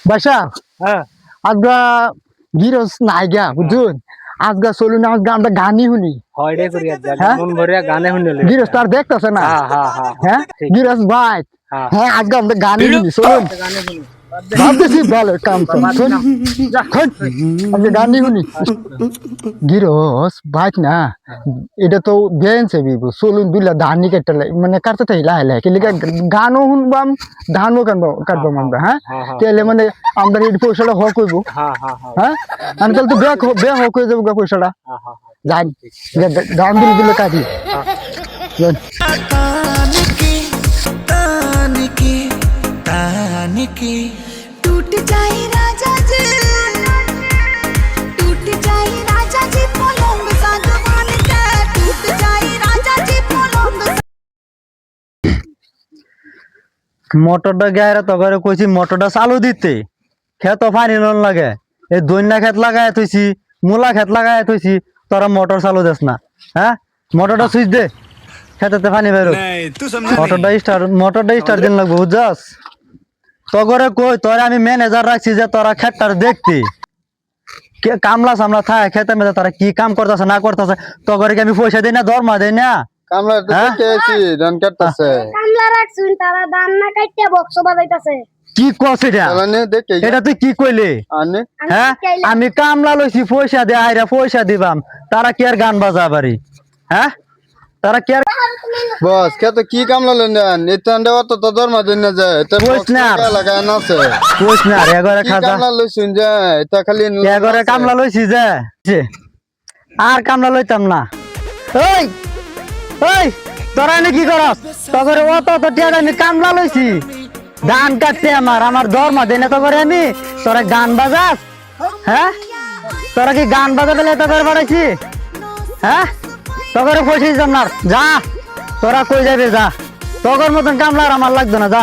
বাসা আজগা গিরস নাই গা বুঝুন আজগা চলুন আজগা আমরা গানই শুনি গিরস তো আর দেখতেছে না হ্যাঁ গিরস ভাই হ্যাঁ আজগা আমরা গানই শুনি চলুন ভাবতেছি ভালো কাম আমরা গানই শুনি গিরস ভাই না এটা তো বেঞ্চে বিবু চলুন দুইলা ধানি কেটে মানে কাটতে থাকি লাহে লাহে কিন্তু গানও শুনবাম ধানও কাটবাম আমরা হ্যাঁ তাহলে মানে আমরা এই পয়সাটা হক হইব হ্যাঁ আমি তাহলে তো বে হক হয়ে যাবো পয়সাটা যাই গান দিলে দিলে কাটি टूट जाए राजा जी टूट जाए राजा जी पलंग सागवान का टूट जाए राजा जी पलंग মোটরটা গায়ে তো করে কইছি মোটরটা চালু দিতে খেত পানি নন লাগে এই দৈন্যা খেত লাগায় থইছি মূলা খেত লাগায় থইছি তোরা মোটর চালু দেস না হ্যাঁ মোটরটা সুইচ দে খেতেতে পানি বেরো মোটরটা স্টার দিন লাগবে বুঝছস তগরে কই তোরা আমি ম্যানেজার রাখছি যে তোরা খেতটার দেখতি কামলা সামলা থাকে খেতে মেতে তারা কি কাম করতেছে না করতেছে তগরে কি আমি পয়সা দেই না দরমা দেই না কামলা দেখেছি ধান কাটতেছে কামলা রাখছুন তারা ধান না কাটতে বক্স বাজাইতাছে কি কস এটা তুই কি কইলি হ্যাঁ আমি কামলা লইছি পয়সা দে আইরা পয়সা দিবাম তারা কি আর গান বাজা পারি হ্যাঁ তারা কি আর বস কে তো কি কামলা লেন এতান দেওয়া তো দরমা দেন না যায় তো লাগায় না আছে কইস না এগরে খাজা কামলা লইছুন যে এটা খালি এগরে কামলা লইছি যে আর কামলা লইতাম না ওই ওই তোরা নে কি করস তগরে অত টিয়া আমি কামলা লইছি ধান কাটতে আমার দরমা দেয় না তগরে আমি তোরা গান বাজাস হ্যাঁ তোরা কি গান বাজাবে তগরে বাড়াইছি হ্যাঁ তগরে পয়সা দিতাম না যা তোরা কই যাবে যা তগর মতন কামলা আর আমার লাগতো না যা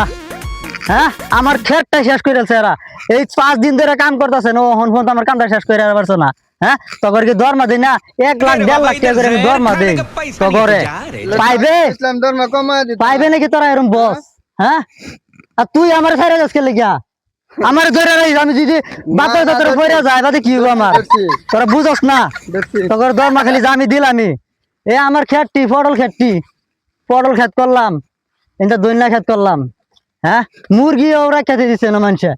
হ্যাঁ আমার খেতটা শেষ করে দিয়েছে এরা এই 5 দিন ধরে কাম করতেছে না হন ফোন আমার কামটা শেষ করে আর পারছো না হ্যাঁ তগর কি দরমা দেই না 1 লাখ 1.5 লাখ টাকা করে আমি দরমা দেই তগরে পাইবে ইসলাম দরমা কমা দিতে পাইবে নাকি তোরা এরকম বস হ্যাঁ আর তুই আমার ছাইরা যাস কেলে গিয়া আমার ধরে রাইস আমি যদি বাপের তোর পয়রা যায় তাতে কি হইব আমার তোরা বুঝছস না তগর দরমা খালি যে আমি দিলামই এ আমার খেতটি পটল খেত করলাম এটা দৈন্যা খেত করলাম হ্যাঁ মুরগি ওরা খেতে দিচ্ছে না মানুষে